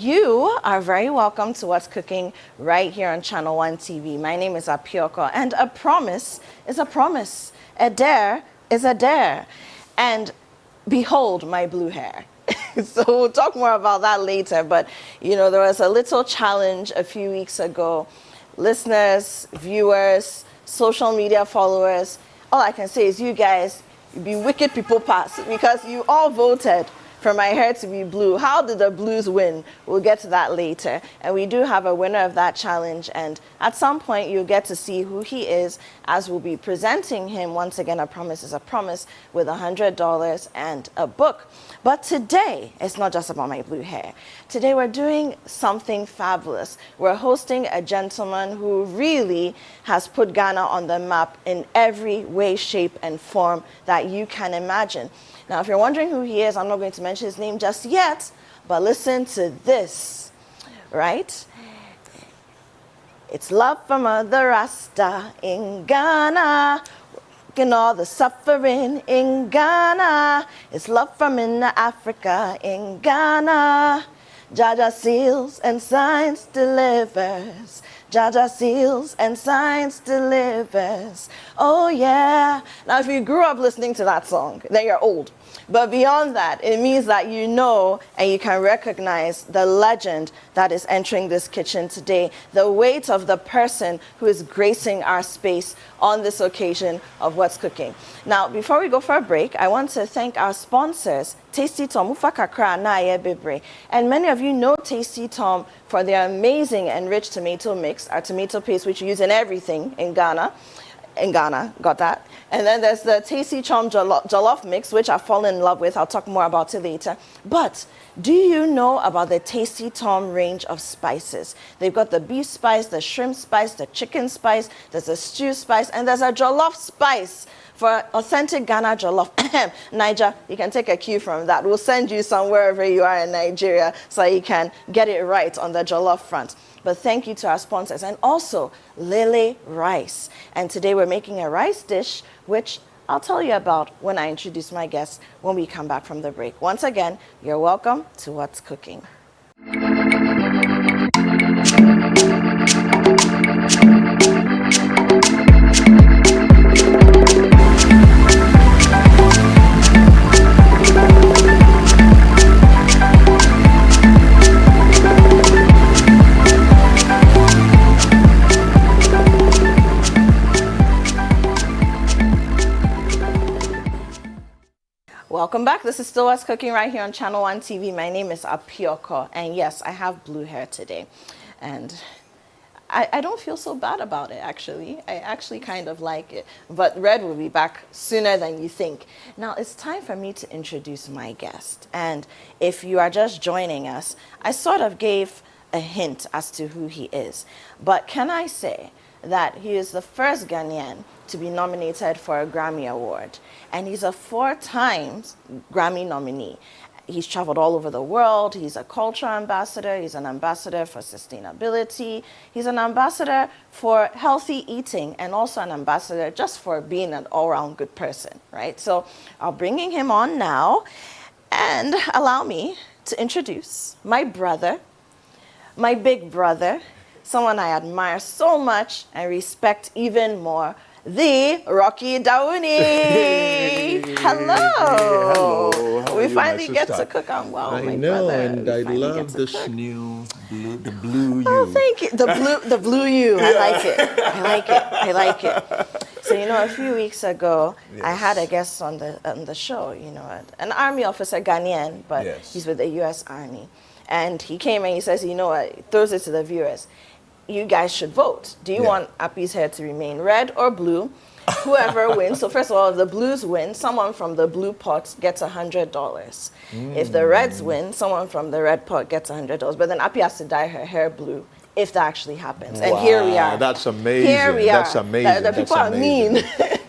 You are very welcome to What's Cooking right here on Channel 1 TV. My name is Apioko, and a promise is a promise. A dare is a dare. And behold my blue hair. So we'll talk more about that later. But, you know, there was a little challenge a few weeks ago. Listeners, viewers, social media followers, all I can say is you guys, you be wicked people pass because you all voted for my hair to be blue. How did the blues win? We'll get to that later. And we do have a winner of that challenge. And at some point, you'll get to see who he is as we'll be presenting him. Once again, a promise is a promise with $100 and a book. But today, it's not just about my blue hair. Today, we're doing something fabulous. We're hosting a gentleman who really has put Ghana on the map in every way, shape, and form that you can imagine. Now, if you're wondering who he is, I'm not going to mention his name just yet, but listen to this, right? It's love from Mother Rasta in Ghana, and all the suffering in Ghana. It's love from in Africa in Ghana. Jaja seals and signs delivers. Jaja seals and signs delivers. Oh yeah. Now if you grew up listening to that song, then you're old. But beyond that, it means that you know and you can recognize the legend that is entering this kitchen today, the weight of the person who is gracing our space on this occasion of What's Cooking. Now, before we go for a break, I want to thank our sponsors, Tasty Tom, Ufa Kakra, Na Ye Bebre. And many of you know Tasty Tom for their amazing and rich tomato mix, our tomato paste, which we use in everything in Ghana. Got that? And then there's the Tasty Chom Jollof Mix, which I've fallen in love with. I'll talk more about it later. But do you know about the Tasty Tom range of spices? They've got the beef spice, the shrimp spice, the chicken spice, there's a stew spice, and there's a jollof spice for authentic Ghana jollof. Niger, you can take a cue from that. We'll send you somewhere wherever you are in Nigeria so you can get it right on the jollof front. But thank you to our sponsors and also Lele Rice. And today we're making a rice dish, which I'll tell you about when I introduce my guests when we come back from the break. Once again, you're welcome to What's Cooking. Welcome back. This is still What's Cooking right here on Channel 1 TV. My name is Apioko, and yes, I have blue hair today. And I don't feel so bad about it, actually. I actually kind of like it. But red will be back sooner than you think. Now, it's time for me to introduce my guest. And if you are just joining us, I sort of gave a hint as to who he is. But can I say that he is the first Ghanaian to be nominated for a Grammy Award. And he's a 4-time Grammy nominee. He's traveled all over the world. He's a cultural ambassador. He's an ambassador for sustainability. He's an ambassador for healthy eating and also an ambassador just for being an all-round good person, right? So I'm bringing him on now and allow me to introduce my brother, my big brother, someone I admire so much and respect even more, the Rocky Dawuni. Hello. Hello. We finally get to cook on well, I my know, brother. and I love this new blue, the blue you. Oh, thank you. The blue you. I like it. I like it. So, you know, a few weeks ago, yes, I had a guest on the show, you know, an army officer, Ghanaian, but yes, he's with the U.S. Army. And he came and he says, you know what, he throws it to the viewers. You guys should vote. Do you want Appy's hair to remain red or blue? Whoever wins. So first of all, if the blues win, someone from the blue pot gets $100. If the reds win, someone from the red pot gets $100. But then Appy has to dye her hair blue if that actually happens. And here we are. That's amazing. Here we are. That's amazing. The people are mean.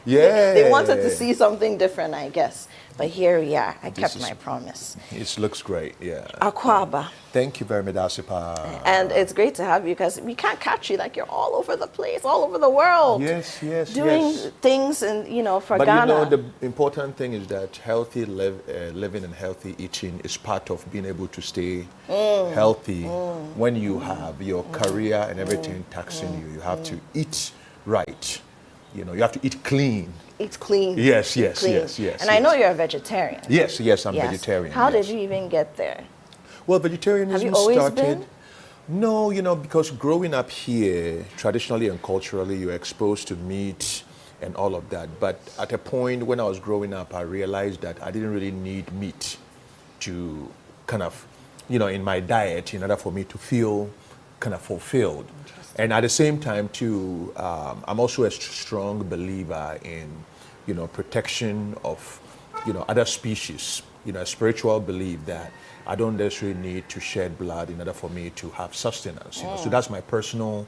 Yeah. They wanted to see something different, I guess. But here we are. I kept is- my promise. It looks great, yeah. Akwaba. Thank you very much, Asipa. And it's great to have you because we can't catch you. Like, you're all over the place, all over the world. Yes, yes, doing yes. things and, for But Ghana. you know, the important thing is that healthy living and healthy eating is part of being able to stay healthy. When you have your career and everything taxing you, you have to eat right. You know, you have to eat clean. Eat clean. Yes, Eat yes, clean. yes, yes. And I know you're a vegetarian. Yes, yes, I'm vegetarian. How yes. did you even get there? Well, vegetarianism Have you always started. been? No, because growing up here, traditionally and culturally, you're exposed to meat and all of that. But at a point when I was growing up, I realized that I didn't really need meat to kind of, in my diet in order for me to feel kind of fulfilled. And at the same time, too, I'm also a strong believer in, protection of, other species. A spiritual belief that I don't necessarily need to shed blood in order for me to have sustenance. So that's my personal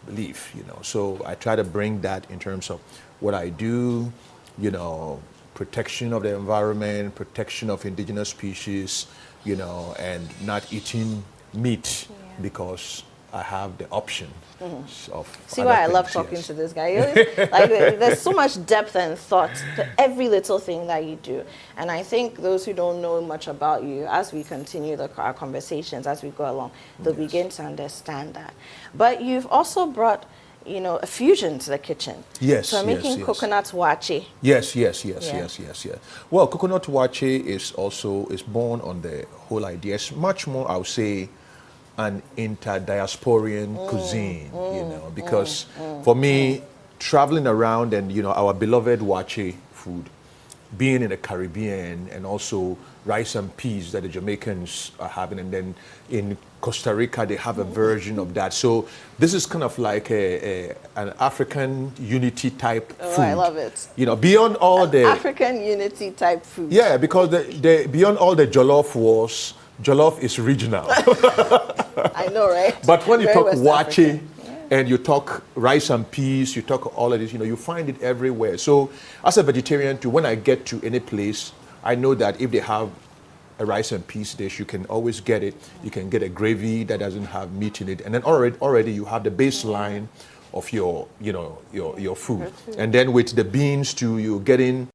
belief. So I try to bring that in terms of what I do. Protection of the environment, protection of indigenous species. And not eating meat because I have the option of. See other why I things, love talking yes. to this guy. Like, there's so much depth and thought to every little thing that you do. And I think those who don't know much about you, as we continue our conversations, as we go along, they'll begin to understand that. But you've also brought, a fusion to the kitchen. Yes, So making yes. coconut waakye. Yes. Yeah. Well, coconut waakye is born on the whole idea. It's much more, I would say, an inter-diasporian cuisine, because for me, traveling around and, our beloved waakye food, being in the Caribbean and also rice and peas that the Jamaicans are having, and then in Costa Rica, they have a version of that. So this is kind of like an African unity type food. Oh, I love it. Beyond all the African unity type food. Yeah, because the beyond all the jollof wars, jollof is regional. I know, right? But when you Very talk West waakye African. and you talk rice and peas, you talk all of this, you find it everywhere. So as a vegetarian too, when I get to any place, I know that if they have a rice and peas dish, you can always get it. You can get a gravy that doesn't have meat in it. And then already you have the baseline of your food. And then with the beans too, you're getting,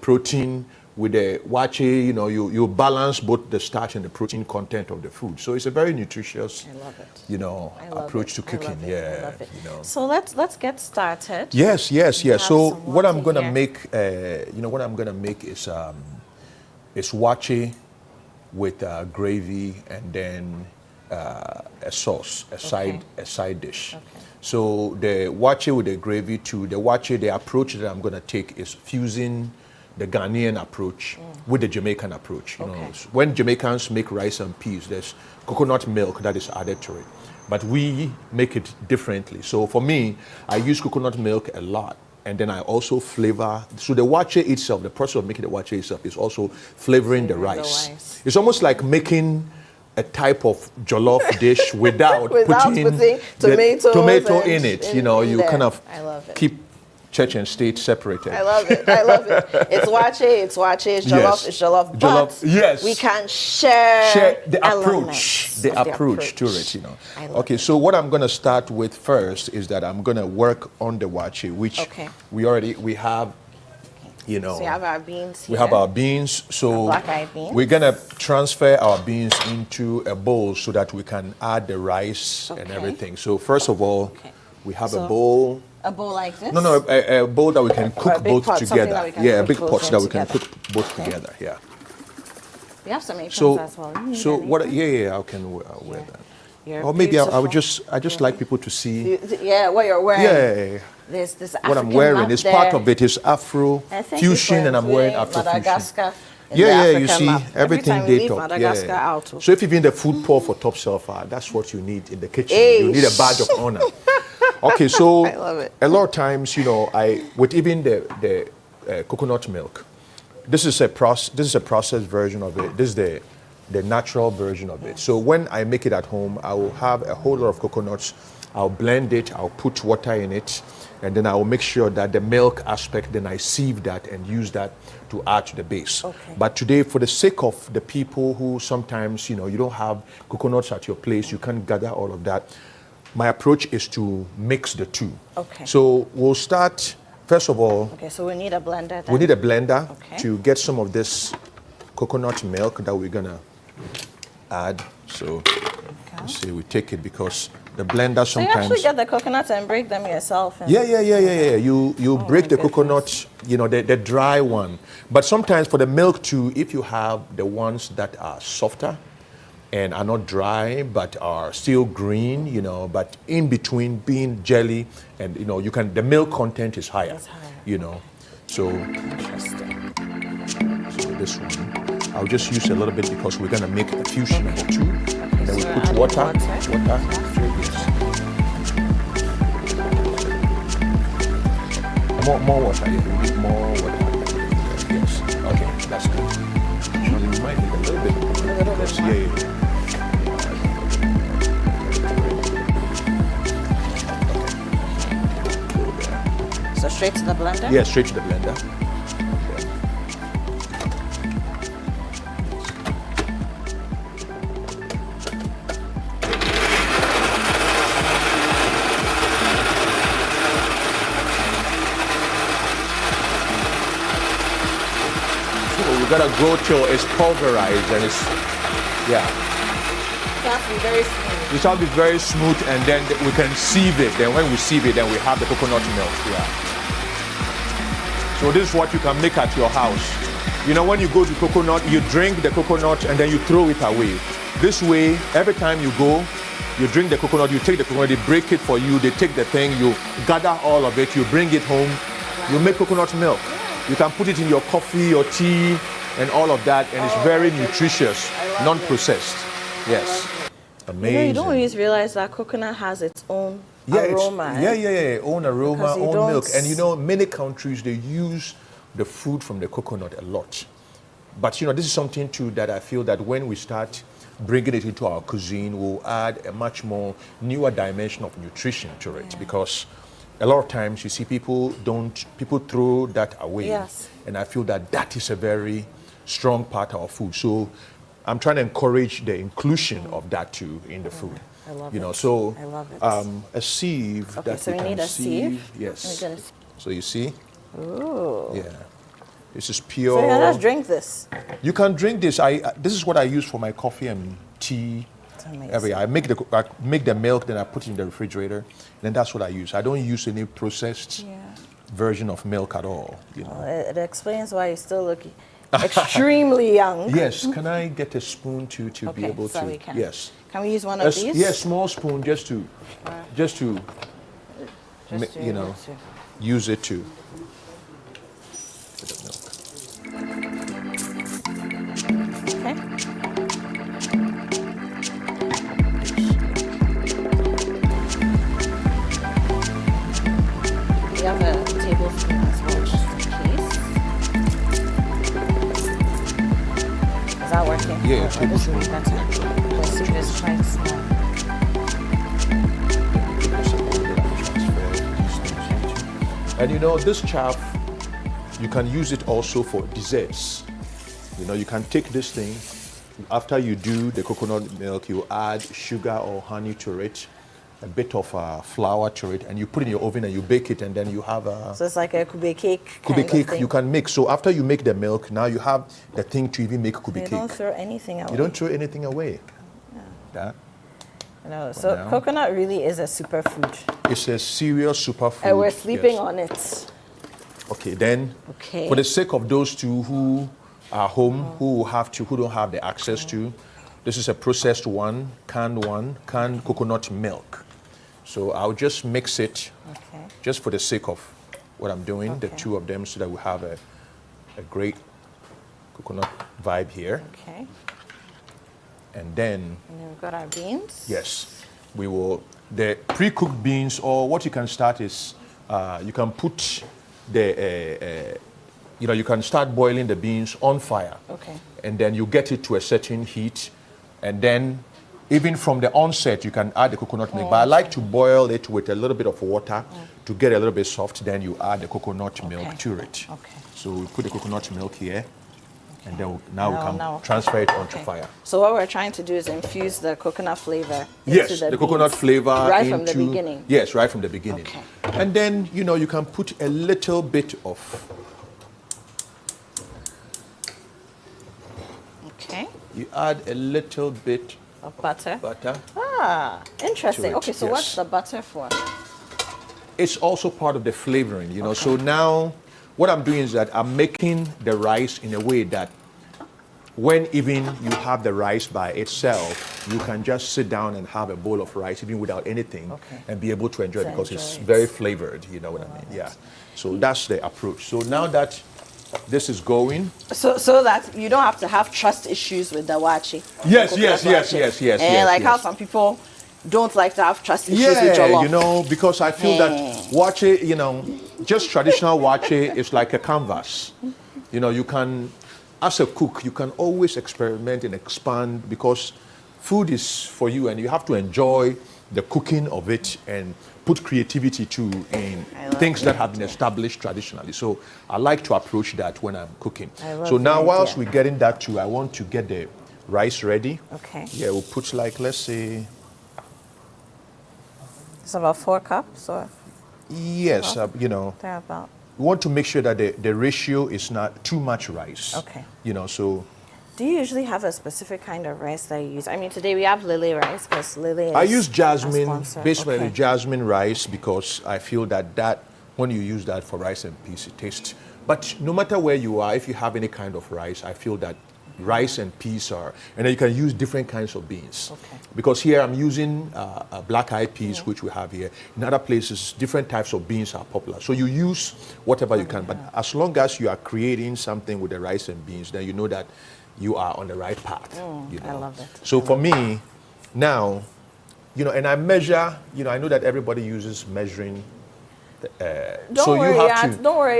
protein. With the waakye, you balance both the starch and the protein content of the food. So it's a very nutritious, I love it. approach to cooking. I love it. So let's get started. Yes. have So some what I'm waakye gonna here. make, what I'm gonna make is waakye with gravy and then a sauce, a side dish. Okay. So the waakye with the gravy too. The approach that I'm gonna take is fusing the Ghanaian approach with the Jamaican approach. When Jamaicans make rice and peas, there's coconut milk that is added to it. But we make it differently. So for me, I use coconut milk a lot. And then I also flavor. So the waakye itself, the process of making the waakye itself is also flavoring the rice. It's almost like making a type of jollof dish without putting tomato in it. You kind of keep church and state separated. I love it. It's waakye, it's jollof, it's jollof. But yes. we can share the approach to it, Okay, so what I'm going to start with first is that I'm going to work on the waakye, which we have. So you have our beans here. We have our beans, so black-eyed beans. we're gonna transfer our beans into a bowl so that we can add the rice and everything. So first of all, we have a bowl. A bowl like this? No, a bowl that we can cook both together. A big pot that we can cook both together. Yeah. We have some aprons as well. So what? Yeah, I can wear that. Or maybe I would just like people to see. What you're wearing. Yeah. This what I'm wearing is part of it is Afro fusion, and I'm wearing Afro Madagascar. Yeah, you see everything they top. Madagascar out. So if you're in the food pour for top shelf, that's what you need in the kitchen. You need a badge of honor. Okay, so I love it. A lot of times, with even the coconut milk, this is a processed version of it. This is the natural version of it. So when I make it at home, I will have a whole lot of coconuts I'll blend it, I'll put water in it, and then I'll make sure that the milk aspect, then I sieve that and use that to add to the base. Okay. But today, for the sake of the people who sometimes, you don't have coconuts at your place, you can't gather all of that, my approach is to mix the two. Okay. So we'll start, first of all, Okay, so we need a blender then. we need a blender Okay. to get some of this coconut milk that we're gonna add. So let's see, we take it because the blender So you sometimes. actually get the coconuts and break them yourself? And Yeah. You break the my coconut, the dry one. But sometimes for the milk too, if you have the ones that are softer and are not dry but are still green, but in between being jelly and the milk content is higher. It's higher. So Interesting. this one, I'll just use a little bit because we're gonna make a fusion of the two. And then we so put add water. water. More water, yeah, we need more water. Yes, okay, that's good. Actually, we might need a little bit more. A little bit more. Yeah. So straight to the blender? Yeah, straight to the blender. We gotta go till it's pulverized and it's, yeah. It has to be very smooth. It shall be very smooth and then we can sieve it. Then when we sieve it, then we have the coconut milk, yeah. So this is what you can make at your house. When you go to coconut, you drink the coconut and then you throw it away. This way, every time you go, you drink the coconut, you take the coconut, they break it for you, they take the thing, you gather all of it, you bring it home, you make coconut milk. You can put it in your coffee or tea and all of that, and it's very nutritious, non-processed. Yes. Amazing. You don't always realize that coconut has its own aroma. Own aroma, Because you own don't milk. And many countries, they use the fruit from the coconut a lot. But this is something too that I feel that when we start bringing it into our cuisine, we'll add a much more newer dimension of nutrition to it. Because a lot of times you see people throw that away. Yes. And I feel that is a very strong part of our food. So I'm trying to encourage the inclusion of that too in the food. I love it. So I love it. a sieve Okay, that so we we can need a sieve. Yes. We're gonna- So you see? Ooh. Yeah. This is pure. So let's drink this. You can drink this. This is what I use for my coffee and tea. It's amazing. I make the milk, then I put it in the refrigerator, and then that's what I use. I don't use any processed version of milk at all. Well, it explains why you still look extremely young. Yes. Can I get a spoon to be able so to? we can. Yes. Can we use one of these? Yes, small spoon just to Just to use it to. Bit of milk. Okay. We have a tablespoon as well, just in case. Is that working? Yeah, Or this will be better. The soup is quite small. And this chaff, you can use it also for desserts. You can take this thing, after you do the coconut milk, you add sugar or honey to it, a bit of flour to it, and you put it in your oven and you bake it, and then you have a So it's like a kube cake. kube kind of cake thing. you can make. So after you make the milk, now you have the thing to even make kube You cake. don't throw anything away. You don't throw anything away. That No, so now. coconut really is a superfood. it's a serious superfood. And we're sleeping yes. on it. Okay, then Okay. for the sake of those two who are home, who don't have the access to, this is a processed canned coconut milk. So I'll just mix it Okay. just for the sake of what I'm doing, the Okay. two of them, so that we have a great coconut vibe here. Okay. And then, And then we've got our beans. yes, the pre-cooked beans, or what you can start is, you can put you can start boiling the beans on fire. Okay. And then you get it to a certain heat. And then even from the onset, you can add the coconut milk. But I like to boil it with a little bit of water to get a little bit soft. Then you add the coconut milk to it. Okay. So we put the coconut milk here. And then now we can transfer it onto fire. So what we're trying to do is infuse the coconut flavor Yes, into the coconut beans flavor right from the beginning. Yes, right from the beginning. Okay. And then, you can put a little bit of... Okay. You add a little bit Of butter. butter. Ah, interesting. it, Okay, so yes. what's the butter for? It's also part of the flavoring, So now, what I'm doing is that I'm making the rice in a way that when even you have the rice by itself, you can just sit down and have a bowl of rice even without anything and be able to enjoy it because it's very flavored, you know what I mean? Yeah. So that's the approach. So now that this is going. So that you don't have to have trust issues with the waakye. Yes. And like how some people don't like to have trust issues with jollof. Because I feel that waakye, just traditional waakye is like a canvas. You can, as a cook, you can always experiment and expand because food is for you and you have to enjoy the cooking of it and put creativity too in things that have been established traditionally. So I like to approach that when I'm cooking. So now whilst we're getting that too, I want to get the rice ready. Okay. Yeah, we'll put like, let's say... It's about 4 cups or? Yes, They're about. we want to make sure that the ratio is not too much rice. Okay. So... Do you usually have a specific kind of rice that you use? I mean, today we have lily rice because lily is I use jasmine, a sponsor. basically jasmine rice because I feel that when you use that for rice and peas, it tastes... But no matter where you are, if you have any kind of rice, I feel that rice and peas are... And then you can use different kinds of beans. Okay. Because here I'm using black-eyed peas, which we have here. In other places, different types of beans are popular. So you use whatever you can. But as long as you are creating something with the rice and beans, then you know that you are on the right path. I love it. So for me, now, and I measure, I know that everybody uses measuring. Don't worry, you're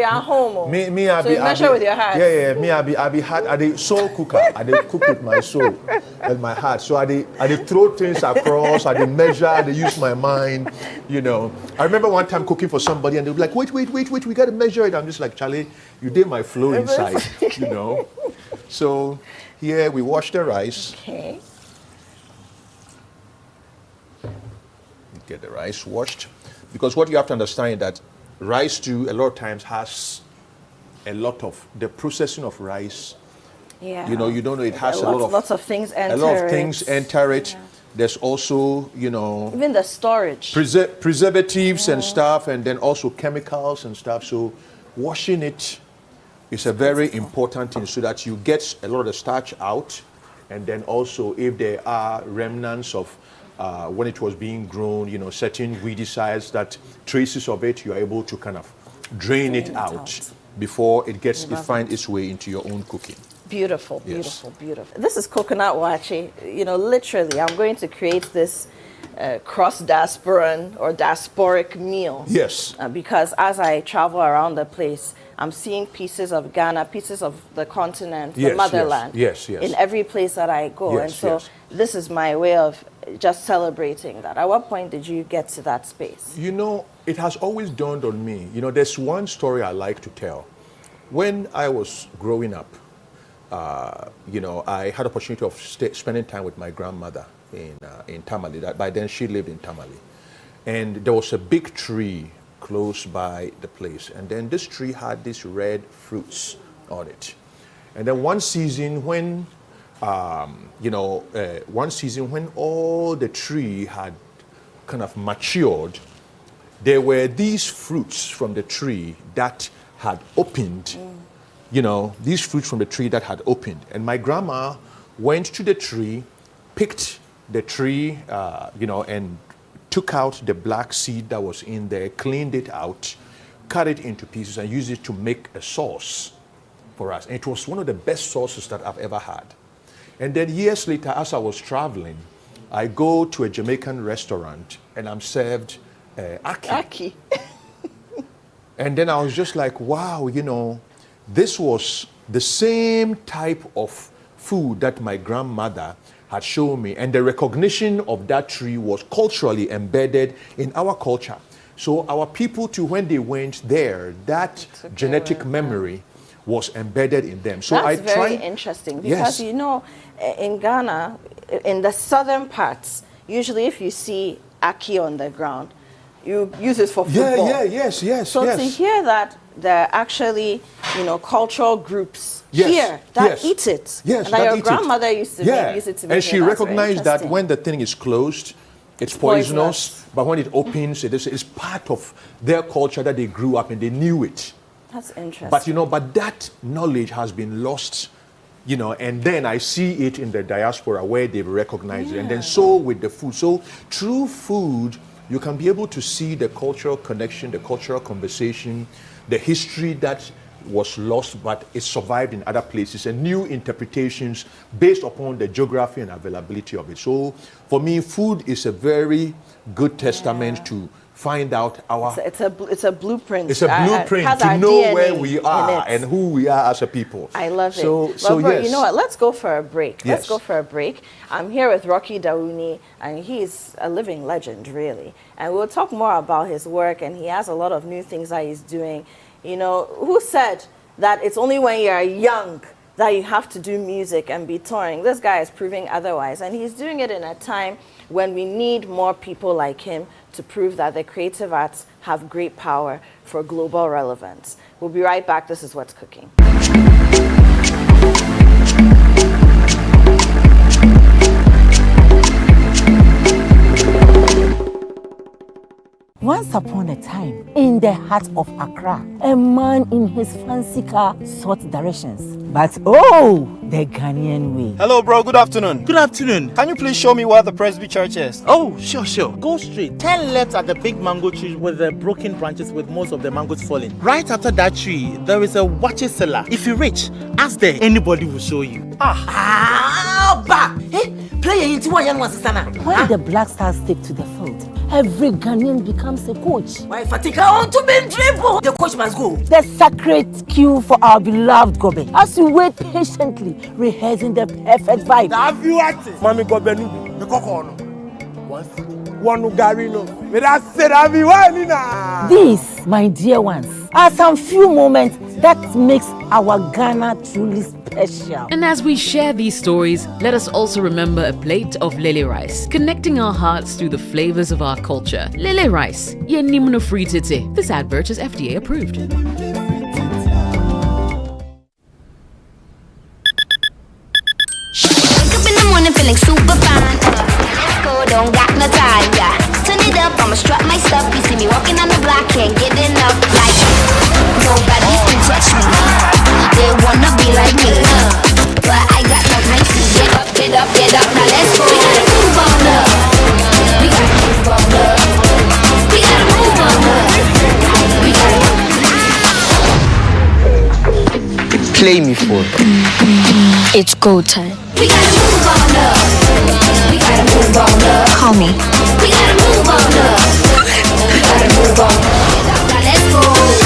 at home. Me, so you measure with your heart. Yeah. Me, I be heart. I the soul cooker. I dey cook with my soul and my heart. So I dey throw things across. I dey measure. I dey use my mind. I remember one time cooking for somebody and they were like, wait, we got to measure it. I'm just like, Charlie, you did my flow inside. So here we wash the rice. Okay. Get the rice washed. Because what you have to understand is that rice too, a lot of times has a lot of, the processing of rice. Yeah. You don't know, it has lots of things enter it. A lot of things enter it. Yeah. There's also, even the storage. Preservatives and stuff, and then also chemicals and stuff. So washing it is a very important thing so that you get a lot of the starch out. And then also if there are remnants of when it was being grown, certain weedicides, that traces of it, you're able to kind of drain it out before it finds its way into your own cooking. Beautiful. This is coconut waakye. Literally, I'm going to create this cross-diasporan or diasporic meal. Yes. Because as I travel around the place, I'm seeing pieces of Ghana, pieces of the continent, the motherland. Yes. In every place that I go. And so this is my way of just celebrating that. At what point did you get to that space? It has always dawned on me. There's one story I like to tell. When I was growing up, I had opportunity of spending time with my grandmother in Tamale. By then she lived in Tamale. And there was a big tree close by the place. And then this tree had these red fruits on it. And then one season when all the tree had kind of matured, there were these fruits from the tree that had opened. These fruits from the tree that had opened. And my grandma went to the tree, picked the tree, and took out the black seed that was in there, cleaned it out, cut it into pieces, and used it to make a sauce for us. And it was one of the best sauces that I've ever had. And then years later, as I was traveling, I go to a Jamaican restaurant and I'm served ackee. And then I was just like, wow, this was the same type of food that my grandmother had shown me. And the recognition of that tree was culturally embedded in our culture. So our people too, when they went there, that genetic memory was embedded in them. So that's very interesting because you know, in Ghana, in the southern parts, usually if you see ackee on the ground, you use it for football. So to hear that there are actually, you know, cultural groups here that eat it. Yes, and that your grandmother used to use it to make and she recognized that when the thing is closed, it's poisonous, but when it opens, it's part of their culture that they grew up in. They knew it. That's interesting. But you know, but that knowledge has been lost, you know, and then I see it in the diaspora where they've recognized it. And then so with the food. So through food, you can be able to see the cultural connection, the cultural conversation, the history that was lost but it survived in other places, and new interpretations based upon the geography and availability of it. So for me, food is a very good testament to find out our... It's a blueprint. It's a blueprint to know where we are and who we are as a people. I love it. So yes. You know what? Let's go for a break. Let's go for a break. I'm here with Waakye Dawuni, and he's a living legend, really. And we'll talk more about his work, and he has a lot of new things that he's doing. You know, who said that it's only when you're young that you have to do music and be touring? This guy is proving otherwise, and he's doing it in a time when we need more people like him to prove that the creative arts have great power for global relevance. We'll be right back. This is What's Cooking. Once upon a time, in the heart of Accra, a man in his fancy car sought directions. But oh, the Ghanaian way. Hello, bro. Good afternoon. Good afternoon. Can you please show me where the Presby Church is? Oh, sure. Go straight. 10 left at the big mango tree with the broken branches with most of the mangoes falling. Right after that tree, there is a Waakye cellar. If you reach, ask there. Anybody will show you. When the black stars stick to the field, every Ghanaian becomes a coach. Why Fatika on to be dribble? The coach must go. The sacred cue for our beloved Gobe. As we wait patiently, rehearsing the perfect vibe. Have you acted? Mami Gobe no, the cocono. One garino. These, my dear ones, are some few moments that makes our Ghana truly special. And as we share these stories, let us also remember a plate of lele rice, connecting our hearts through the flavors of our culture. Lele rice, ye nimno free tete. This advert is FDA approved. Wake up in the morning feeling super fine. Don't got no time, yeah. Turn it up, I'ma strut my stuff. You see me walking on the block, can't get enough. Like, nobody can touch me. They wanna be like me, but I got no time to get up, get up, get up. Now let's go. We gotta move on up. We gotta move on up. We gotta move on up. We gotta. Play me for. It's go time. We gotta move on up. We gotta move on up. Call me. We gotta move on up. We gotta move on up. Now let's go.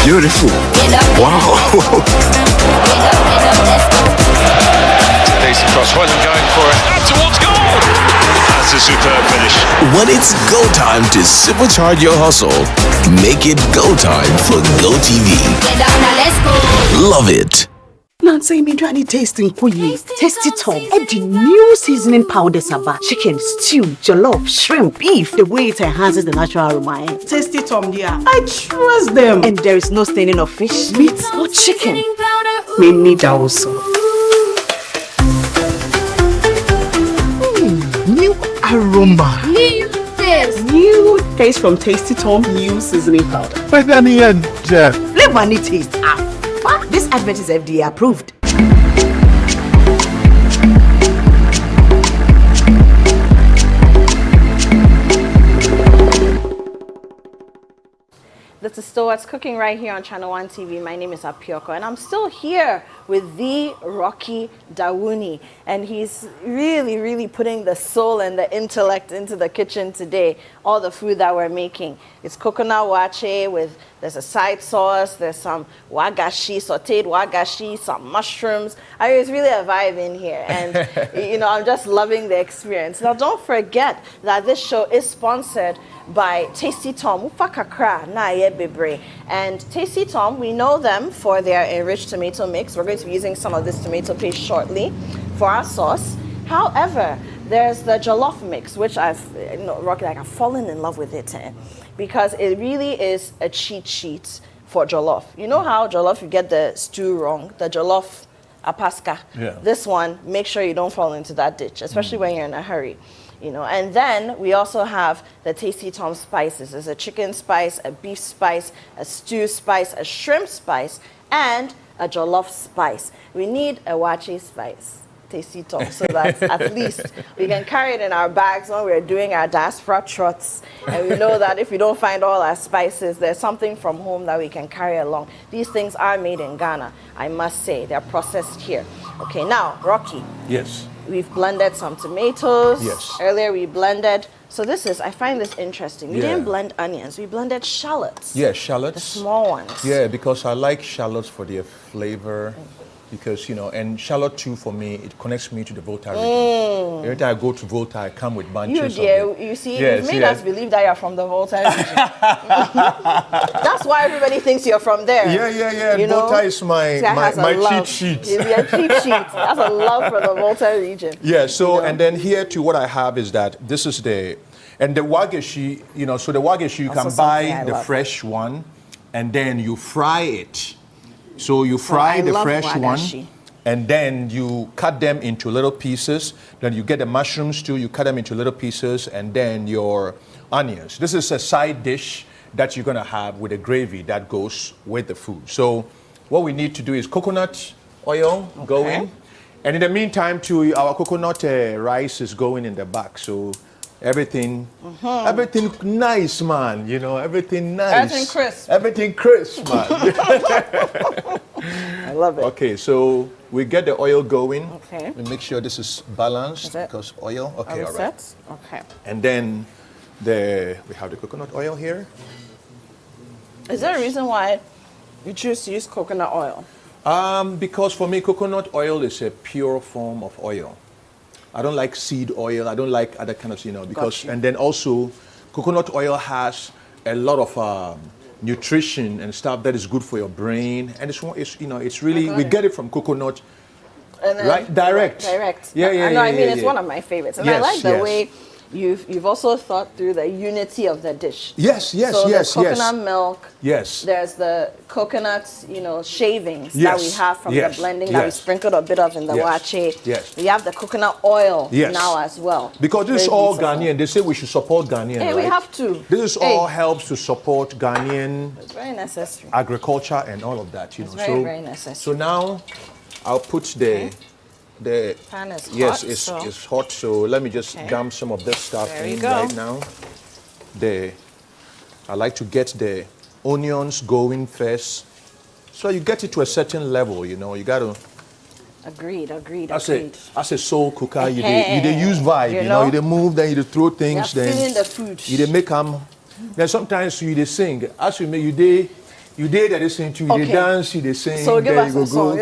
Beautiful. Get up. Wow. Get up, let's go. Decent cross, wasn't going for it. Up towards goal. That's a superb finish. When it's go time to supercharge your hustle, make it go time for GoTV. Get up, now let's go. Love it. Nancy, me try tasting kuyi. Tasty Tom. And the new seasoning powders about chicken, stew, jollof, shrimp, beef. The way it enhances the natural aroma. Tasty Tom, dear. I trust them. And there is no staining of fish, meat, or chicken. Me need also. New aroma. New taste from Tasty Tom. New seasoning powder. But then the end, Jeff. Flavor need taste. This advert is FDA approved. This is still What's Cooking right here on Channel 1 TV. My name is Apioko, and I'm still here with the Waakye Dawuni. And he's really, really putting the soul and the intellect into the kitchen today. All the food that we're making. It's coconut waakye with There's a side sauce. There's some wagashi, sauteed wagashi, some mushrooms. I mean, it's really a vibe in here. And, you know, I'm just loving the experience. Now, don't forget that this show is sponsored by Tasty Tom. And Tasty Tom, we know them for their enriched tomato mix. We're going to be using some of this tomato paste shortly for our sauce. However, there's the jollof mix, which I've fallen in love with it, because it really is a cheat sheet for jollof. You know how jollof, you get the stew wrong, the jollof apaska. Yeah. This one, make sure you don't fall into that ditch, especially when you're in a hurry. You know, and then we also have the Tasty Tom spices. There's a chicken spice, a beef spice, a stew spice, a shrimp spice, and a jollof spice. We need a Waakye spice, Tasty Tom, so that at least we can carry it in our bags when we're doing our diaspora trots. And we know that if we don't find all our spices, there's something from home that we can carry along. These things are made in Ghana, I must say. They're processed here. Okay, now, Rocky. Yes. We've blended some tomatoes. Yes. Earlier we blended. So this is, I find this interesting. We Yeah. didn't blend onions. We blended shallots. Yeah, shallots. The small ones. Yeah, because I like shallots for their flavor. Because, you know, and shallot too, for me, it connects me to the Volta region. Every time I go to Volta, I come with bunches of it. You see, Yes, you've made yes. us believe that you're from the Volta region. That's why everybody thinks you're from there. Yeah. You know? Volta is my cheat sheet. Your cheat sheet. That's a love for the Volta region. Yeah, so, You know? and then here too, what I have is that this is the wagashi, you know, so the wagashi, you Also can something I buy the love. fresh one, and then you fry it. So you fry I the love fresh wagashi. one, and then you cut them into little pieces. Then you get the mushrooms too, you cut them into little pieces, and then your onions. This is a side dish that you're gonna have with a gravy that goes with the food. So what we need to do is coconut oil going. And in the meantime too, our coconut rice is going in the back. So everything nice, man. You know, everything nice. Everything crisp. Everything crisp, man. I love it. Okay, so we get the oil going. Okay. We make sure this is balanced Is it? because oil. Okay, Are all we right. set? Okay. And then we have the coconut oil here. Is there a reason why you choose to use coconut oil? Because for me, coconut oil is a pure form of oil. I don't like seed oil. I don't like other kind of, you know, because, Got you. and then also coconut oil has a lot of nutrition and stuff that is good for your brain. And it's you know, it's really, we get it from coconut, And then right? Direct. Direct. Yeah. I know, I mean, it's one of my favorites. And I Yes, like the yes. way you've also thought through the unity of the dish. Yes, So there's coconut milk. Yes. There's the coconut, you know, shavings that Yes, we have from yes, the blending that we yes. sprinkled a bit of in the Yes, waakye. yes. We have the coconut oil Yes. now as well. Because this is Very all beautiful. Ghanaian. They say we should support Ghanaian, Hey, right? we have to. This is Hey. all helps to support Ghanaian It's very necessary. agriculture and all of that, you It's know. very, very necessary. So now I'll put the Pan is yes, hot, it's hot. So let me just Okay. dump some of this stuff There you in go. right now. I like to get the onions going first. So you get it to a certain level, you know. You got to. Agreed. As a soul cooker, you dey use vibe, you know. You dey move, then you dey throw things, You're then feeling the food. you dey make them. Then sometimes you dey sing. As you make you dey that they sing to you, Okay. dey dance, you dey sing. So give then us you a song.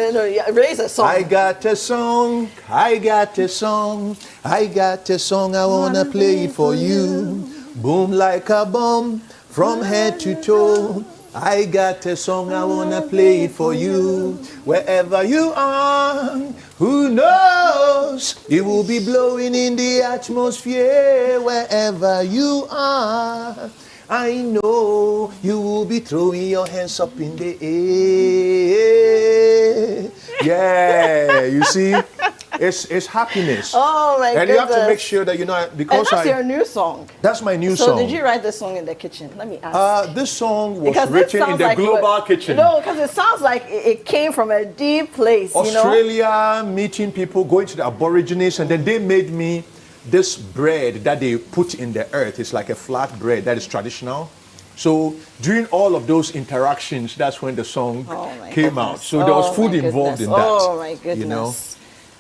Raise a song. I got a song, I got a song, I got a song, I wanna play it for you. Boom like a bomb, from head to toe. I got a song, I wanna play it for you. Wherever you are, who knows? It will be blowing in the atmosphere. Wherever you are, I know you will be throwing your hands up in the air. Yeah, you see, it's happiness. Oh my And goodness. you have to make sure that you know And because that's your new song. that's my new So song. did you write this song in the kitchen? Let me ask. This song was Because this written in sounds the like global kitchen. No, because it sounds like it came from a deep place, you know? Australia, meeting people, going to the Aborigines, and then they made me this bread that they put in the earth. It's like a flat bread that is traditional. So during all of those interactions, that's when the song came out. So there was food involved in that. Oh my goodness. You know?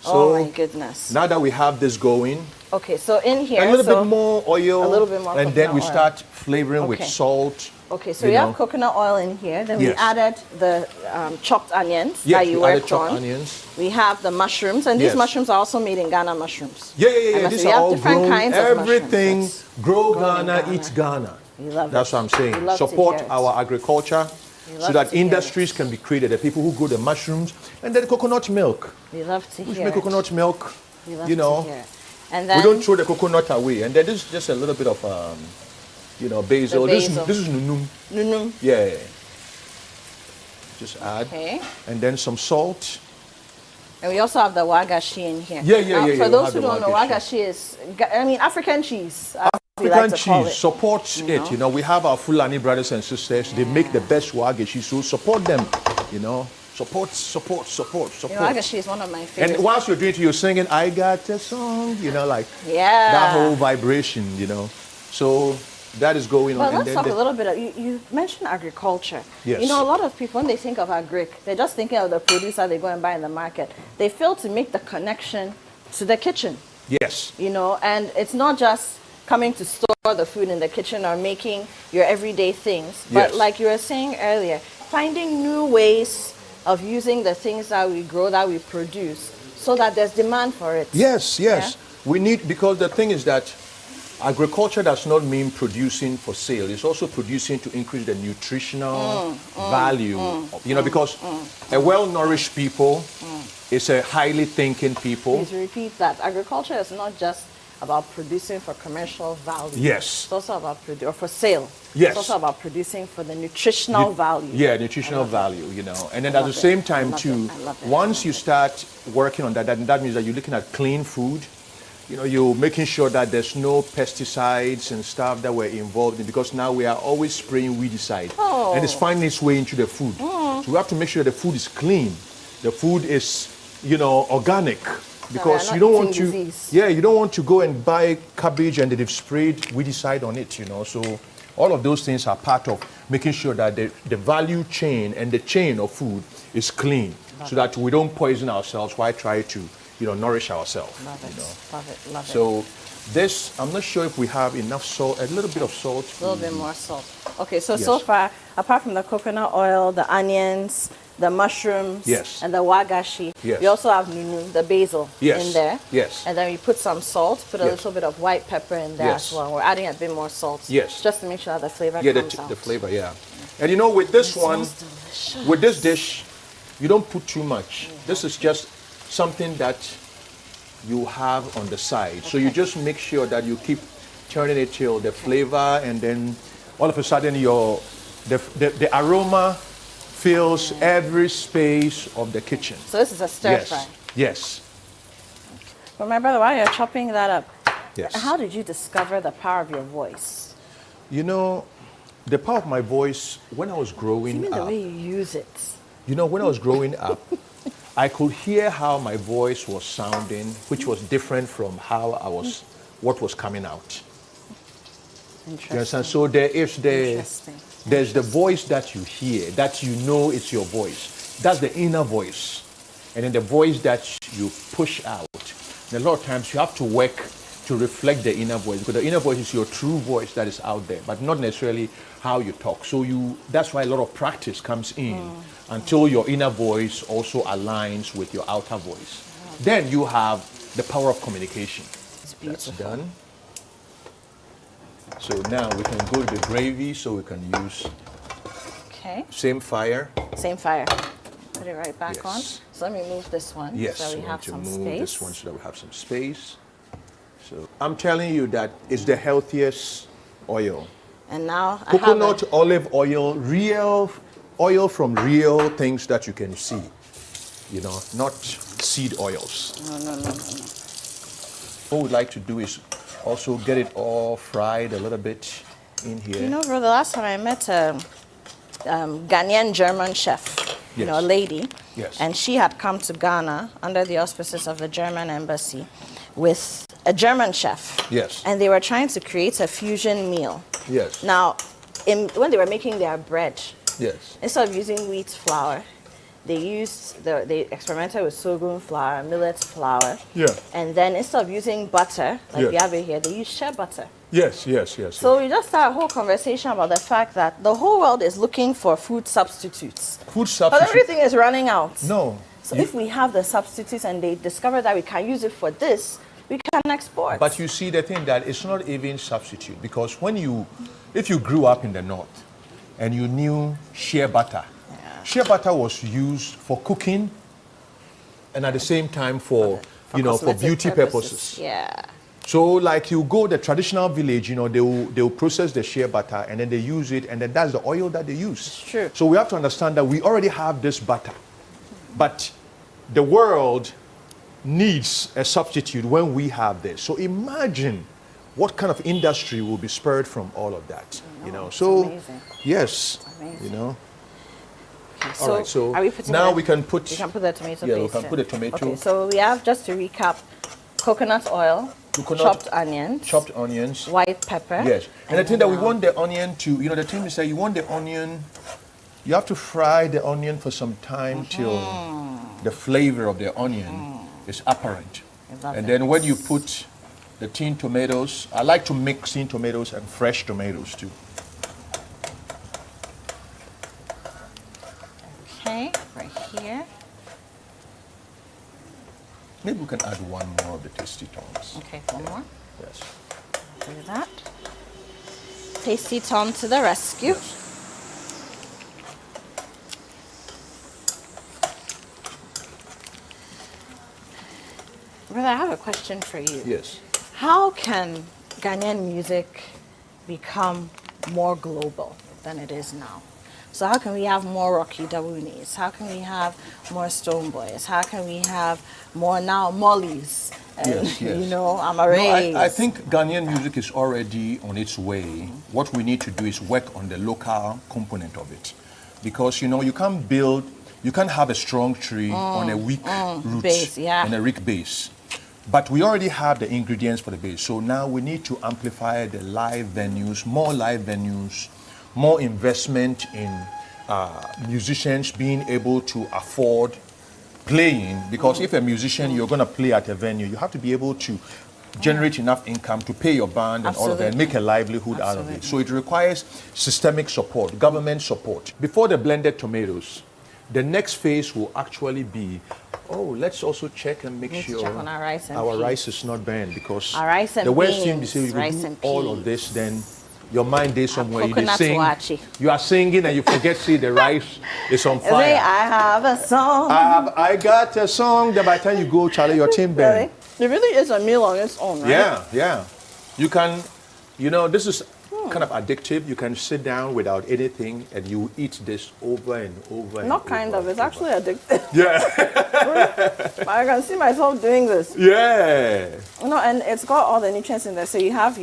Oh my goodness. Now that we have this going, Okay, so in here, a little bit more oil, a little bit more and then we coconut oil. start flavoring with Okay. salt Okay, so You we know. have coconut oil in here. Then we Yes. added the chopped onions Yes, that you we added worked chopped on. onions. We have the mushrooms, and these Yes. mushrooms are also made in Ghana mushrooms. Yeah. I These we are have all different grown. kinds of Everything mushrooms. grow grown in Ghana, Ghana. eat Ghana. We love That's it. what I'm saying. We love to Support hear it. our agriculture We so love that to hear industries can be created. The people who grow the mushrooms and then coconut milk. We love to We hear make it. coconut milk. We love You know, to hear it. And we then don't throw the coconut away. And then this is just a little bit of basil. The basil. This is nunum. nunu. Yeah. Just add. Okay. And then some salt. And we also have the wagashi in here. Yeah. Now, We'll for those have who the don't know, wagashi. wagashi is, African cheese. As we African like to call cheese it. supports it. You know, we have our Fulani brothers and sisters. They make the best wagashi, so support them. You know, support. Wagashi is one of my favorites. And whilst you're doing it, you're singing, "I got a song," you know, like Yeah. that whole vibration. You know, so that is going on. But And let's then talk a little bit. You mentioned agriculture. Yes. You know, a lot of people, when they think of agric, they're just thinking of the producer they go and buy in the market. They fail to make the connection to the kitchen. Yes. You know, and it's not just coming to store the food in the kitchen or making your everyday things, but Yes. like you were saying earlier, finding new ways of using the things that we grow, that we produce, so that there's demand for it. Yes. Yeah? We need, because the thing is that agriculture does not mean producing for sale. It's also producing to increase the nutritional value. You know, because a well-nourished people is a highly thinking people. Please repeat that. Agriculture is not just about producing for commercial value. Yes. It's also about or for sale. Yes. It's also about producing for the nutritional value. Yeah, nutritional value, you know. And then I at the love same it. time, I love too, it. I love it. once you start working on that means that you're looking at clean food. You know, you're making sure that there's no pesticides and stuff that we're involved in, because now we are always spraying weedicide. Oh. And it's finding its way into the food. So we have to make sure the food is clean. The food is, you know, organic. Because not you don't want eating to, disease. you don't want to go and buy cabbage and they've sprayed weedicide on it, you know. So all of those things are part of making sure that the value chain and the chain of food is clean, so that we don't poison ourselves while trying to, you know, nourish ourselves. Love it. You know. Love it. Love it. So this, I'm not sure if we have enough salt, a little bit of salt. A little bit more salt. Okay, so Yes. so far, apart from the coconut oil, the onions, the mushrooms, Yes. and the wagashi, Yes. we also have nunu, the basil, Yes. in there. Yes. And then we put some salt, put a Yes. little bit of white pepper in there Yes. as well. We're adding a bit more salt. Yes. Just to make sure that the flavor Yeah, comes out. the flavor, yeah. And you know, with this one, smells delicious. with this dish, you don't put too much. This is just something that you have on the side. So you just make sure that you keep turning it till the flavor, and then all of a sudden the aroma fills every space of the kitchen. So this is a stir fry. Yes. But my brother, while you're chopping that up, Yes. how did you discover the power of your voice? You know, the power of my voice when I was You growing mean the up. way you use it? You know, when I was growing up, I could hear how my voice was sounding, which was different from what was coming out. Interesting. You understand? So Interesting. there's the voice that you hear, that you know it's your voice. That's the inner voice. And then the voice that you push out. And a lot of times you have to work to reflect the inner voice, because the inner voice is your true voice that is out there, but not necessarily how you talk. So that's why a lot of practice comes in until your inner voice also aligns with your outer voice. Then you have the power of communication. It's beautiful. That's done. So now we can go to the gravy, so we can use Okay. same fire. Same fire. Put it right back on. Yes. So let me move this one Yes, so we we have want to some move space. this one so that we have some space. So I'm telling you that it's the healthiest oil. And now Coconut, olive oil, real oil from real things that you can see. You know, not seed oils. No. What we'd like to do is also get it all fried a little bit in here. You know, bro, the last time I met a Ghanaian German chef, you know, a Yes. lady, Yes. and she had come to Ghana under the auspices of the German embassy with a German chef. Yes. And they were trying to create a fusion meal. Yes. Now, when they were making their bread, Yes. instead of using wheat flour, they experimented with sorghum flour, millet flour. Yeah. And then instead of using butter, like we Yes. have it here, they use shea butter. Yes, yes, yes. So we just started a whole conversation about the fact that the whole world is looking for food substitutes. Food But substitute. everything is running out. No. So if we have the substitutes and they discover that we can use it for this, we can export. But you see the thing that it's not even substitute, because if you grew up in the north and you knew shea butter, shea butter was used for cooking and at the same time for cosmetic beauty purposes. Yeah. So like you go the traditional village, they will process the shea butter and then they use it, and then that's the oil that they use. It's true. So we have to understand that we already have this butter, but the world needs a substitute when we have this. So imagine what kind of industry will be spurred from all of that. So amazing. Yes, Amazing. Okay, so all right, so are we putting now the, we can put the tomato paste. we can put the tomato. Okay, so we have, just to recap, coconut oil, chopped onions, white pepper. Yes, and the thing that we want the onion to, the thing is that you want the onion, you have to fry the onion for some time till the flavor of the onion is apparent. And then when you put the tin tomatoes, I like to mix tin tomatoes and fresh tomatoes too. Okay, right here. Maybe we can add one more of the tasty toms. Okay, one more. Yes. Do that. Tasty Tom to the rescue. Yes. Brother, I have a question for you. Yes. How can Ghanaian music become more global than it is now? So how can we have more Rocky Dawunis? How can we have more Stone Boys? How can we have more now Mollies? And, Yes, yes. Amarays? No, I think Ghanaian music is already on its way. What we need to do is work on the local component of it. Because, you can't have a strong tree on a weak root, base, yeah. on a weak base. But we already have the ingredients for the base. So now we need to amplify the live venues, more investment in musicians being able to afford playing. Because if a musician, you're going to play at a venue, you have to be able to generate enough income to pay your band and all of that, and make a livelihood out of it. So it requires systemic support, government support. Before the blended tomatoes, the next phase will actually be, let's also check and make sure check on our rice and our peas. rice is not burned, because Our rice and the worst thing beans, is, if rice you and do all of peas. this, then your mind is somewhere. You coconut sing, waakye. you are singing and you forget, see, the rice is on Say, fire. I have a song. I got a song that by the time you go, Charlie, your team band. It really is a meal on its own, right? Yeah. You can, this is kind of addictive. You can sit down without anything and you eat this over and over and Not kind over of, it's and actually addictive. Yeah. I can see myself doing this. Yeah. And it's got all the nutrients in there. So you have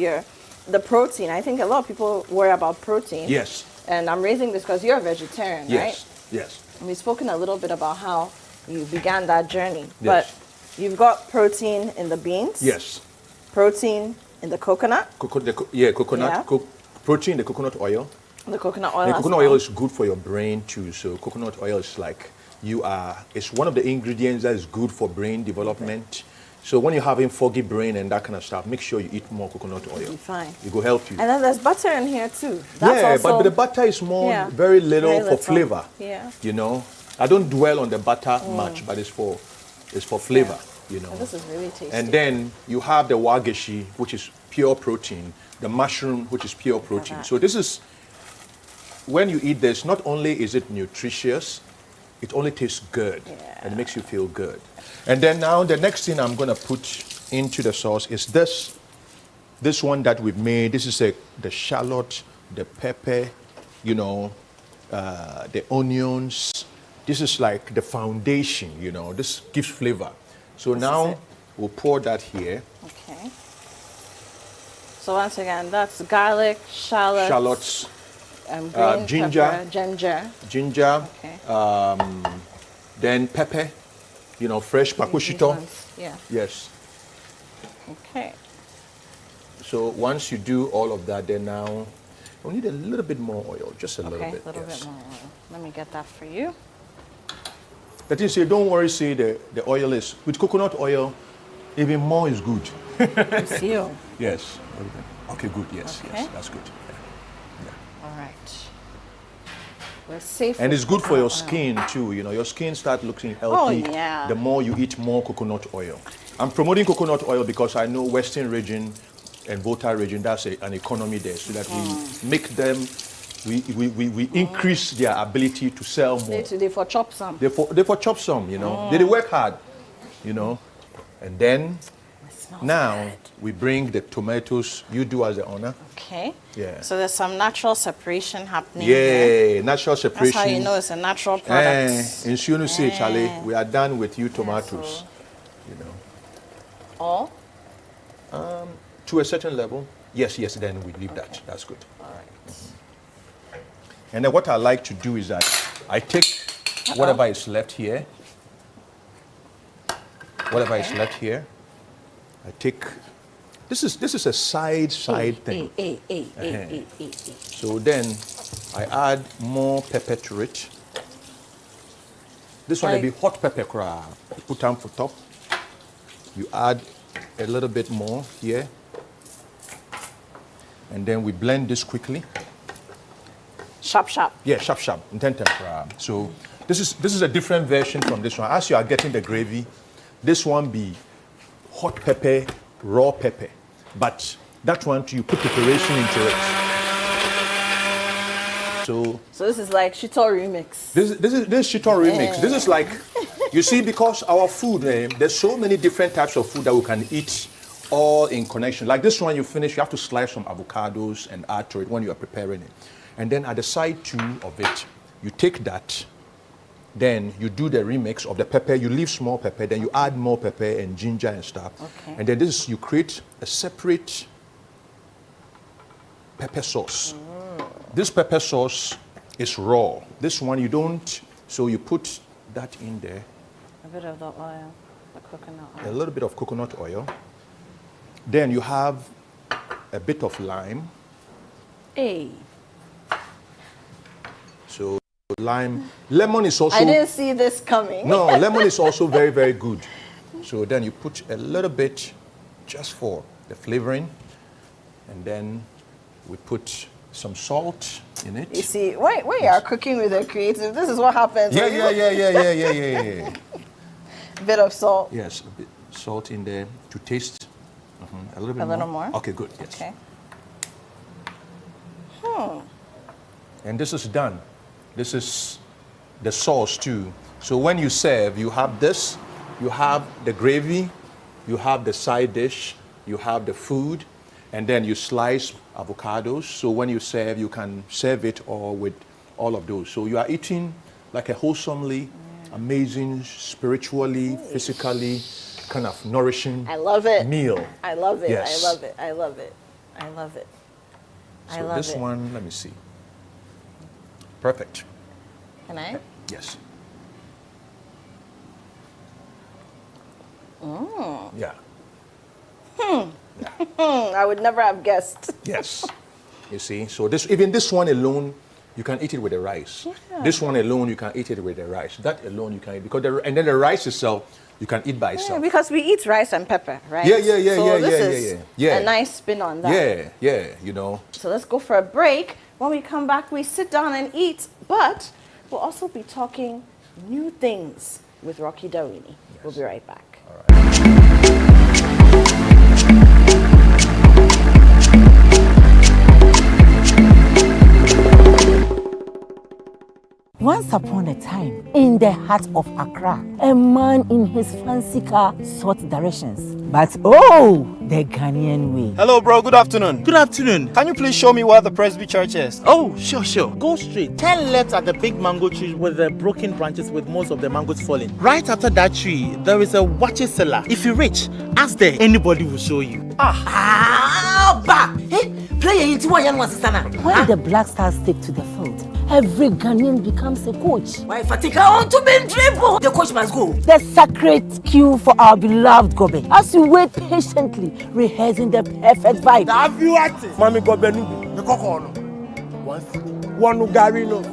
the protein. I think a lot of people worry about protein. Yes. And I'm raising this because you're a vegetarian, right? Yes. And we've spoken a little bit about how you began that journey. Yes. But you've got protein in the beans. Yes. Protein in the coconut. Coconut. Yeah. Protein, the coconut oil. The coconut oil. The as coconut well. oil is good for your brain too. So coconut oil is like it's one of the ingredients that is good for brain development. So when you're having foggy brain and that kind of stuff, make sure you eat more coconut oil. You'll be fine. It will help you. And then there's butter in here too. That's but the butter is more very little for flavor. Yeah. I don't dwell on the butter much, but it's for flavor. And this is really tasty. And then you have the waakye, which is pure protein, the mushroom, which is pure protein. So this is, when you eat this, not only is it nutritious, it only tastes good and it makes you feel good. And then now the next thing I'm going to put into the sauce is this one that we've made. This is the shallot, the pepper, the onions. This is like the foundation, this gives flavor. So now we'll pour that here. Okay. So once again, that's garlic, shallots, green ginger, pepper, ginger, okay. Then pepper, fresh pakushito. Yeah. Yes. Okay. So once you do all of that, then now we'll need a little bit more oil, just a little bit. Okay, a little bit more oil. Let me get that for you. That is, don't worry, see the oil with coconut oil, even more is good. Seal. Yes. Okay, good. Yes, Okay. yes, that's good. All right. We're safe. And with it's good for your coconut oil. skin too. You know, your skin start looking healthy. Oh, yeah. The more you eat more coconut oil. I'm promoting coconut oil because I know Western region and Volta region, that's an economy there, so that we make them, we increase their ability to sell more. They for chop some. They for chop some, you know. They work hard, you know. And then now we bring the tomatoes. You do as the owner. Okay. Yeah. So there's some natural separation happening here. Yeah, natural separation. That's how you know it's a natural product. In Shunu say, Charlie, we are done with you tomatoes. so- You know. All? To a certain level, yes, then we leave that. That's good. All right. And then what I like to do is that I take whatever is left here. Whatever is left here, I take. This is a side thing. So then I add more pepper to it. This one will be hot pepper crab. Put them for top. You add a little bit more here. And then we blend this quickly. Sharp. Yeah, sharp. Intente crab. So this is a different version from this one. As you are getting the gravy, this one be hot pepper, raw pepper. But that one too, you put preparation into it. So this is like Shito remix. this is Shito remix. This is like, you see, because our food, there's so many different types of food that we can eat all in connection. Like this one you finish, you have to slice some avocados and add to it when you are preparing it. And then at the side too of it, you take that, then you do the remix of the pepper, you leave small pepper, then you add more pepper and ginger and stuff. Okay. And then this, you create a separate pepper sauce. This pepper sauce is raw. This one you don't, so you put that in there. A bit of the oil, the coconut oil. A little bit of coconut oil. Then you have a bit of lime. Hey. So lime, lemon is also. I didn't see this coming. No, lemon is also very, very good. So then you put a little bit just for the flavoring. And then we put some salt in it. You see, when you are cooking with a creative, this is what happens. Yeah. A bit of salt. Yes, a bit salt in there to taste. A little bit A little more? Okay, good. Yes. Okay. And this is done. This is the sauce too. So when you serve, you have this, you have the gravy, you have the side dish, you have the food, and then you slice avocados. So when you serve, you can serve it all with all of those. So you are eating like a wholesomely, amazing, spiritually, physically, kind of nourishing I love it. meal. I love it. Yes. I love it. So this one, let me see. Perfect. Can I? Yes. Yeah. I would never have guessed. Yes. You see, so even this one alone, you can eat it with the rice. Yeah. This one alone, you can eat it with the rice. That alone, you can eat and then the rice itself, you can eat by Yeah, itself. because we eat rice and pepper, right? Yeah. So this is a nice spin on that. Yeah. You know. So let's go for a break. When we come back, we sit down and eat, but we'll also be talking new things with Rocky Dawuni. Yes. We'll be right back. Once upon a time, in the heart of Accra, a man in his fancy car sought directions. But the Ghanaian way. Hello, bro. Good afternoon. Good afternoon. Can you please show me where the Presby Church is? Oh, sure. Go straight. 10 left at the big mango tree with the broken branches with most of the mangoes falling. Right after that tree, there is a Waakye cellar. If you reach, ask there. Anybody will show you. When the Black Stars take to the field, every Ghanaian becomes a coach. Why Fatika on to be dribble? The coach must go. The sacred cue for our beloved Gobe. As we wait patiently, rehearsing the perfect vibe. Have you acted? Mami Gobenu, the cocono. One Garino.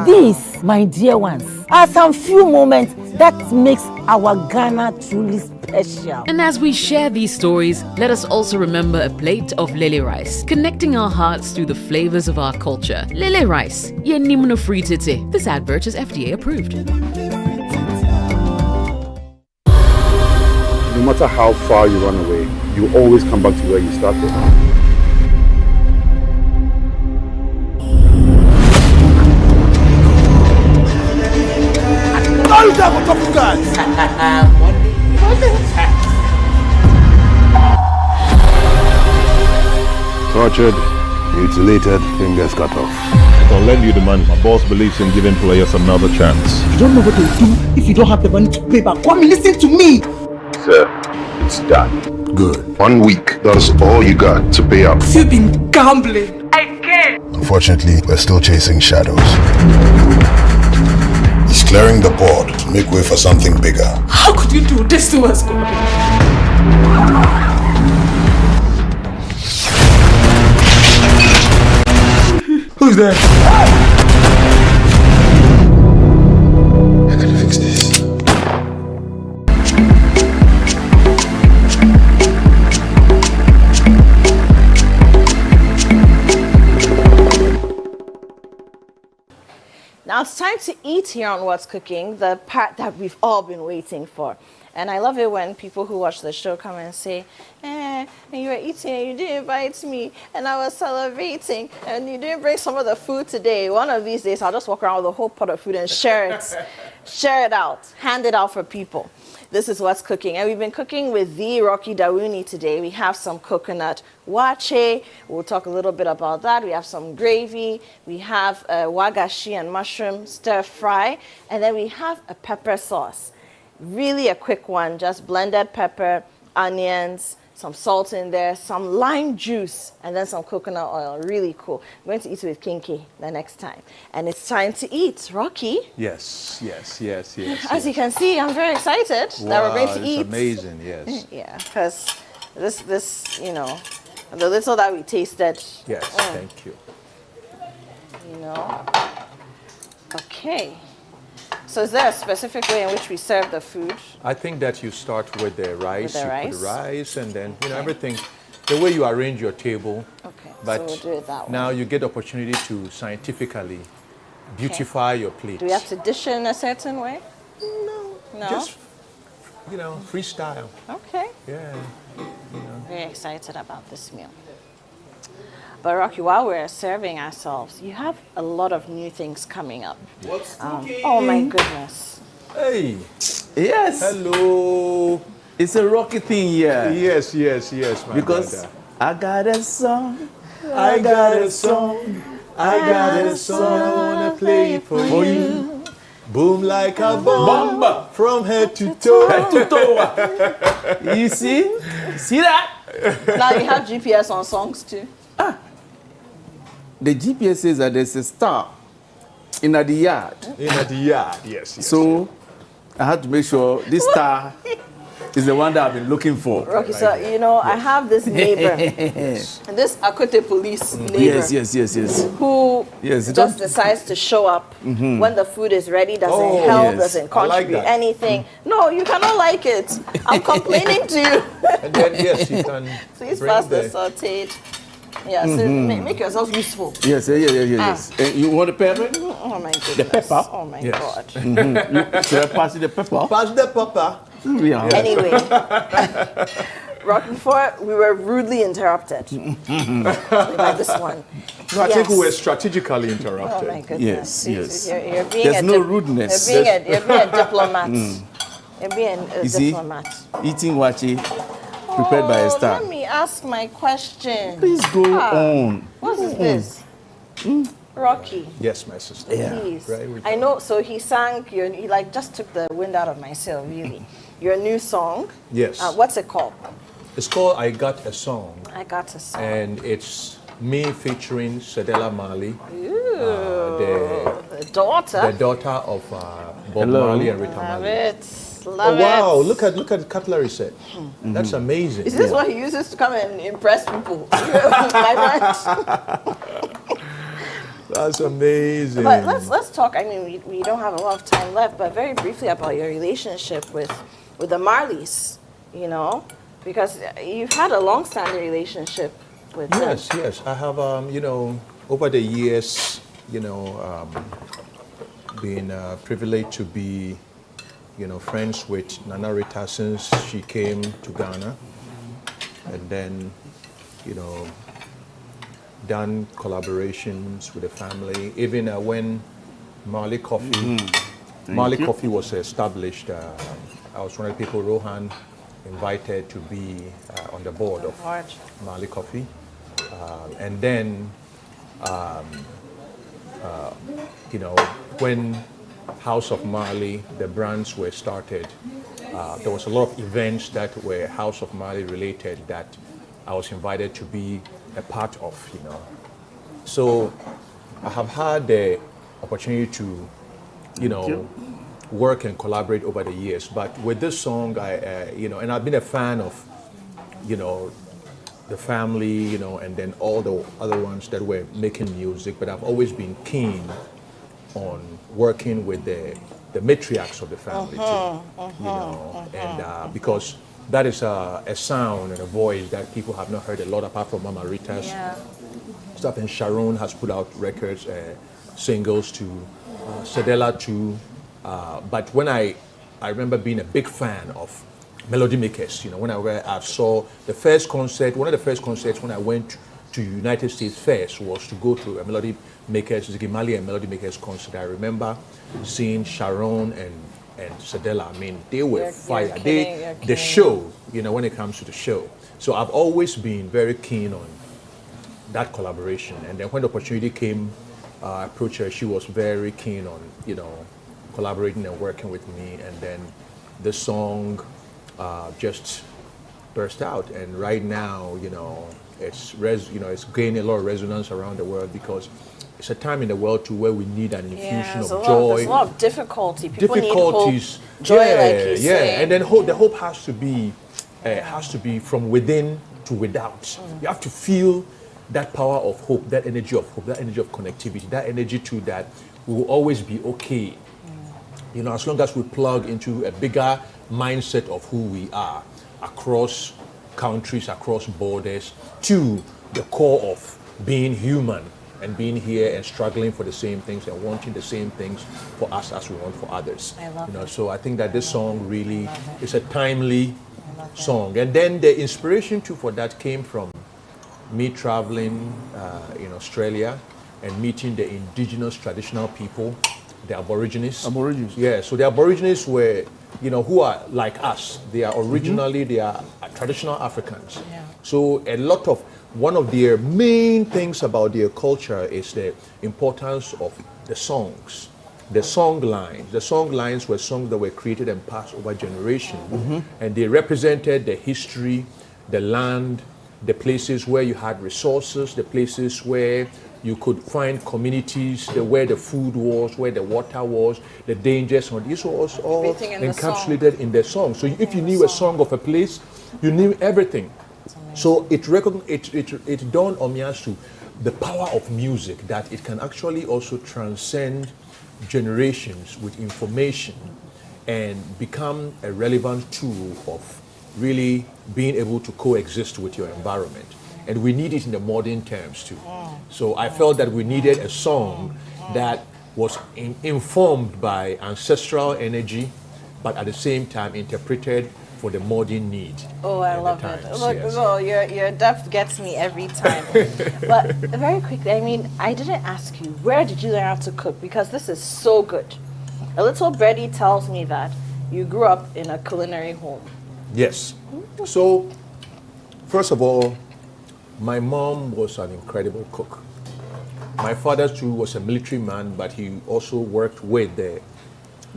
These, my dear ones, are some few moments that makes our Ghana truly special. special. And as we share these stories, let us also remember a plate of lily rice, connecting our hearts through the flavors of our culture. Lily rice, ye nimno free tete. This advert is FDA approved. No matter how far you run away, you always come back to where you started. Now you have a couple guys. Tortured, mutilated, fingers cut off. I can lend you the money. My boss believes in giving players another chance. You don't know what to do if you don't have the money to pay back. Come and listen to me. Sir, it's done. Good. 1 week. That's all you got to pay up. You've been gambling. Again. Unfortunately, we're still chasing shadows. He's clearing the board to make way for something bigger. How could you do this to us, God? Who's there? I can fix this. Now it's time to eat here on What's Cooking, the part that we've all been waiting for. And I love it when people who watch the show come and say, you were eating and you didn't invite me and I was celebrating and you didn't bring some of the food today. One of these days I'll just walk around with a whole pot of food and share it out, hand it out for people. This is What's Cooking. And we've been cooking with the Rocky Dawuni today. We have some coconut waakye. We'll talk a little bit about that. We have some gravy. We have wagashi and mushroom stir fry. And then we have a pepper sauce. Really a quick one, just blended pepper, onions, some salt in there, some lime juice, and then some coconut oil. Really cool. I'm going to eat with Kinky the next time. And it's time to eat. Rocky? Yes. As you can see, I'm very excited that we're going to eat. It's amazing, yes. Yeah, because this, you know, the little that we tasted. Yes, thank you. You know. Okay. So is there a specific way in which we serve the food? I think that you start with the rice. With the rice? Put the rice and then, you know, everything, the way you arrange your table. Okay, But so we'll do it that way. now you get opportunity to scientifically beautify your plate. Do we have to dish it in a certain way? No. Just, you know, freestyle. Okay. Yeah. Very excited about this meal. But Rocky, while we're serving ourselves, you have a lot of new things coming up. What's cooking? Oh my goodness. Hey. Yes. Hello. It's a Rocky thing here. Yes, my because brother. I got a song. I got a song. I got a song. I wanna play it for you. Boom like a bomb. From head to toe. Head to toe. You see? See that? Now you have GPS on songs too. The GPS says that there's a star in the yard. Yes. So I had to make sure this star is the one that I've been looking for. Rocky, so you know, I have this neighbor, this Akote police neighbor. Yes. Who just decides to show up when the food is ready, doesn't help, doesn't contribute anything. No, you cannot like it. I'm complaining to you. And then, yes, you can. Please pass the sauteed. Yeah, so make yourself useful. Yes. You want the pepper? Oh my goodness. The pepper? Oh my Yes. God. Should I pass you the pepper? Pass the pepper. Yeah. Anyway, Rock, before we were rudely interrupted by this one. No, I think we were strategically interrupted. Oh my goodness. Yes. You're being There's no rudeness. You're being a diplomat. You're being a diplomat. Eating waakye prepared by a star. Let me ask my question. Please go on. What is this? Rocky. Yes, my sister. Please. Right, I know, so he sang, he like just took the wind out of my sail, really. Your new song. Yes. What's it called? It's called I Got a Song. I Got a Song. And it's me featuring Sedela Mali. The daughter. The daughter of Bob Marley and Rita Love Marley. it. Love Wow, it. look at the cutlery set. That's amazing. Is this what he uses to come and impress people? My friends. That's amazing. But let's talk. I mean, we don't have a lot of time left, but very briefly about your relationship with the Marleys. you know, because you've had a long-standing relationship with them. Yes. I have, over the years, been privileged to be, friends with Nana Rita since she came to Ghana, and then, done collaborations with the family. Even when Marley Coffee, Coffee was established, I was one of the people Rohan invited to be on the board of Marley Coffee. And then, when House of Marley, the brands were started, there was a lot of events that were House of Marley related that I was invited to be a part of, So I have had the opportunity to, work and collaborate over the years. But with this song, and I've been a fan of, the family, and then all the other ones that were making music. But I've always been keen on working with the matriarchs of the family too, and because that is a sound and a voice that people have not heard a lot apart from Mama Rita's stuff. And Sharon has put out records, singles to Sedela too. But when I remember being a big fan of Melody Makers, when I saw the first concert, one of the first concerts when I went to United States first was to go to a Melody Makers, Zigimali and Melody Makers concert. I remember seeing Sharon and Sedela. I mean, they were fire. The show, when it comes to the show. So I've always been very keen on that collaboration. And then when the opportunity came, I approached her. She was very keen on, collaborating and working with me. And then the song just burst out. And right now, it's gaining a lot of resonance around the world because it's a time in the world too where we need an infusion of joy. There's a lot of difficulty. People difficulties, need hope, joy, like you say. And then the hope has to be from within to without. You have to feel that power of hope, that energy of hope, that energy of connectivity, that energy too that we will always be okay. As long as we plug into a bigger mindset of who we are across countries, across borders, to the core of being human and being here and struggling for the same things and wanting the same things for us as we want for others. So I think that this song really is a timely song. And then the inspiration too for that came from me traveling in Australia and meeting the indigenous traditional people, the Aborigines. Yeah, so the Aborigines were, who are like us. They are originally, they are traditional Africans. So one of their main things about their culture is the importance of the songs, the song lines. The song lines were songs that were created and passed over generations, and they represented the history, the land, the places where you had resources, the places where you could find communities, where the food was, where the water was, the dangers. And this was all encapsulated in the song. So if you knew a song of a place, you knew everything. So it dawned on me as to the power of music, that it can actually also transcend generations with information and become a relevant tool of really being able to coexist with your environment. And we need it in the modern terms too. So I felt that we needed a song that was informed by ancestral energy, but at the same time interpreted for the modern need. Oh, I love it. Look, your depth gets me every time. But very quickly, I didn't ask you, where did you learn how to cook? Because this is so good. A little birdie tells me that you grew up in a culinary home. Yes. So, first of all, my mom was an incredible cook. My father too was a military man, but he also worked with the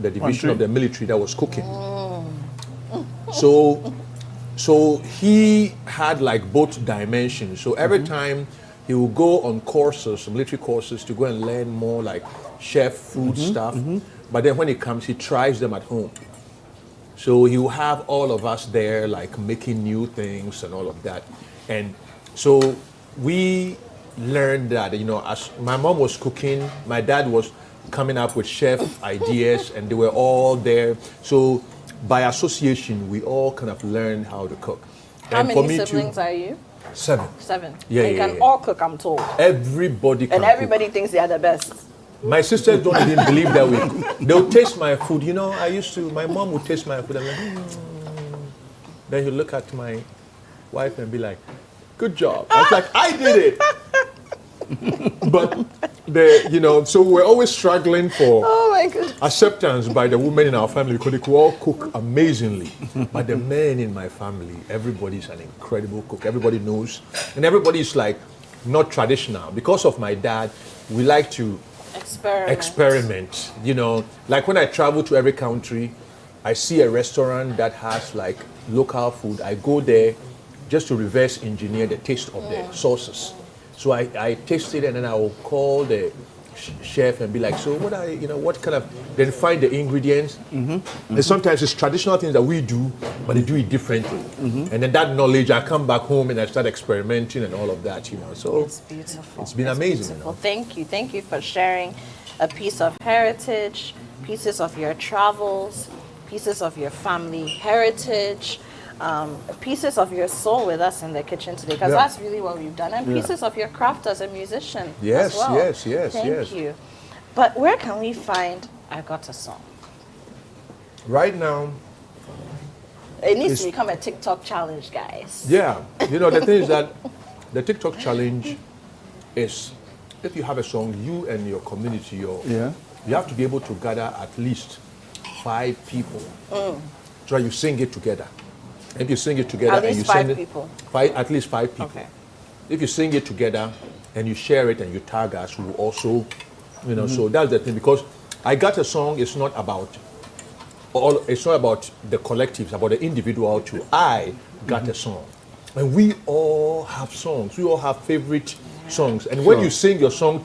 division of the military that was cooking. So he had like both dimensions. So every time he would go on courses, military courses, to go and learn more like chef food stuff. But then when he comes, he tries them at home. So he will have all of us there like making new things and all of that. And so we learned that, as my mom was cooking, my dad was coming up with chef ideas, and they were all there. So by association, we all kind of learned how to cook. How And for many me siblings too, are you? 7. 7. Yeah, They yeah, can yeah. all cook, I'm told. Everybody can And everybody thinks they are the best. cook. My sisters don't even believe that we cook. They'll taste my food. You know, my mom would taste my food. I'm like, Then you look at my wife and be like, good job. I was like, I did it. But so we're always struggling for Oh my goodness. acceptance by the women in our family because they could all cook amazingly. But the men in my family, everybody's an incredible cook. Everybody knows. And everybody's like not traditional. Because of my dad, we like to experiment. Like when I travel to every country, I see a restaurant that has like local food. I go there just to reverse engineer the taste of the sauces. So I taste it and then I will call the chef and be like, so what kind of, then find the ingredients. And sometimes it's traditional things that we do, but they do it differently. And then that knowledge, I come back home and I start experimenting and all of that, So it's beautiful. It's been amazing. Beautiful. Thank you for sharing a piece of heritage, pieces of your travels, pieces of your family heritage, pieces of your soul with us in the kitchen today, because that's really what we've done, and pieces of your craft as a musician as well. Yes. Thank you. But where can we find I Got a Song? Right now, it needs to become a TikTok challenge, guys. Yeah. The thing is that the TikTok challenge is, if you have a song, you and your community, you have to be able to gather at least 5 people. So you sing it together. If you sing it together and you sing it, at least 5 people. Okay. If you sing it together and you share it and you tag us, we will also, so that's the thing. Because I Got a Song is not about it's not about the collective, it's about the individual too. I got a song. And we all have songs. We all have favorite songs. And when you sing your song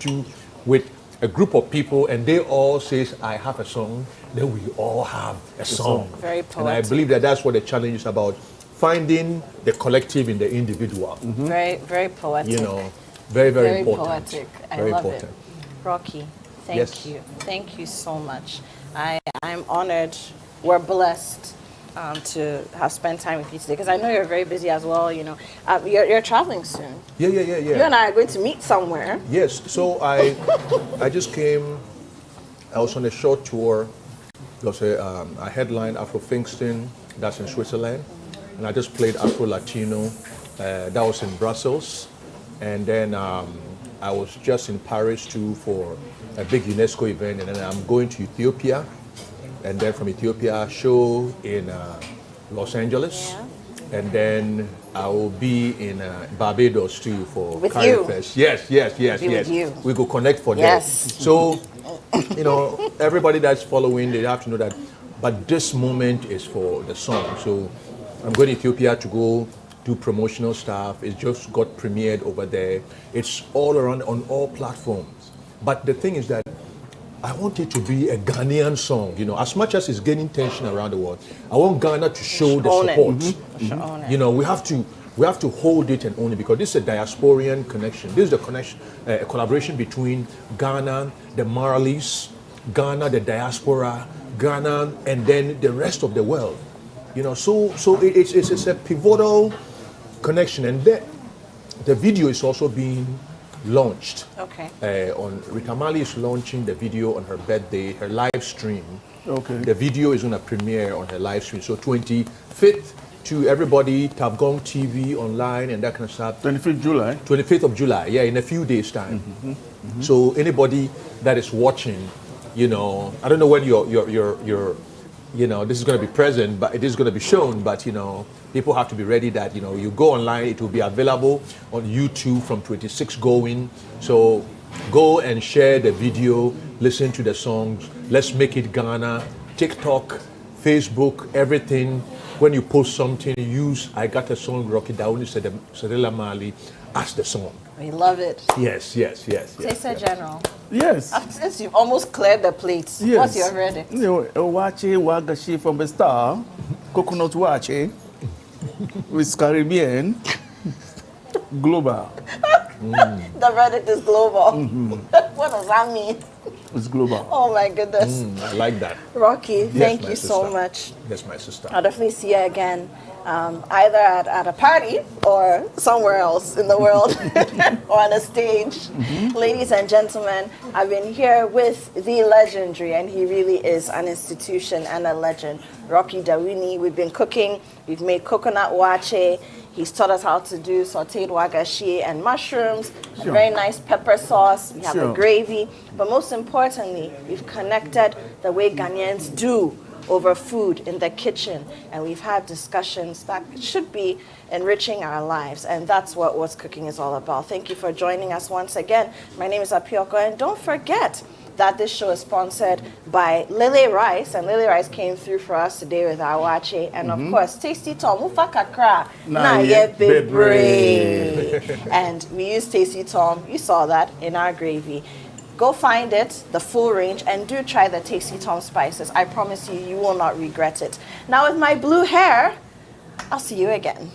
with a group of people and they all says, I have a song, then we all have a song. Very poetic. And I believe that that's what the challenge is about, finding the collective in the individual. Very, very poetic. Very, very, very important. Poetic. I very love important. it. Rocky, thank Yes. you. Thank you so much. I'm honored. We're blessed to have spent time with you today, because I know you're very busy as well. You're traveling soon. Yeah. You and I are going to meet somewhere. Yes, so I just came, I was on a short tour. There was a headline Afro Fingston, that's in Switzerland. And I just played Afro Latino, that was in Brussels. And then I was just in Paris too for a big UNESCO event. And then I'm going to Ethiopia. And then from Ethiopia, a show in Los Angeles. Yeah. And then I will be in Barbados too for With Curry you. Fest. Yes. With you. We go connect for Yes. that. So, everybody that's following, they have to know that. But this moment is for the song. So I'm going to Ethiopia to go do promotional stuff. It just got premiered over there. It's all around on all platforms. But the thing is that I want it to be a Ghanaian song, as much as it's gaining attention around the world. I want Ghana to show the support. We have to hold it and own it, because this is a diasporian connection. This is the connection, a collaboration between Ghana, the Marleys, Ghana, the diaspora, Ghana, and then the rest of the world. So it's a pivotal connection, and the video is also being launched. Okay. Rita Mali is launching the video on her birthday, her live stream. Okay. The video is going to premiere on her live stream. So 25th to everybody, Tabgong TV online and that kind of stuff. 25th July? 25th of July, yeah, in a few days' time. So anybody that is watching, I don't know when your this is going to be present, but it is going to be shown. But people have to be ready that you go online. It will be available on YouTube from 26 going. So go and share the video, listen to the songs. Let's make it Ghana. TikTok, Facebook, everything. When you post something, use I Got a Song, Rocky Dawuni Sedela Mali as the song. We love it. Yes. Say, General. Yes. Since you've almost cleared the plates, what's your verdict? Waakye Wagashi from the Star, Coconut Waakye, with Caribbean, global. The verdict is global. What does that mean? It's global. Oh my goodness. I like that. Rocky, Yes, thank my you so sister. much. Yes, my sister. I'll definitely see you again, either at a party or somewhere else in the world or on a stage. Ladies and gentlemen, I've been here with the legendary, and he really is an institution and a legend, Rocky Dawuni. We've been cooking. We've made coconut waakye. He's taught us how to do sauteed wagashi and mushrooms, a very nice pepper sauce. We have a gravy. But most importantly, we've connected the way Ghanaians do over food in the kitchen. And we've had discussions that should be enriching our lives. And that's what What's Cooking is all about. Thank you for joining us once again. My name is Apioko. And don't forget that this show is sponsored by Lele Rice, and Lele Rice came through for us today with our waakye, and of course, Tasty Tom, Mufa Kakra, na ye bebre. And we use Tasty Tom, you saw that, in our gravy. Go find it, the full range, and do try the Tasty Tom spices. I promise you, you will not regret it. Now with my blue hair, I'll see you again.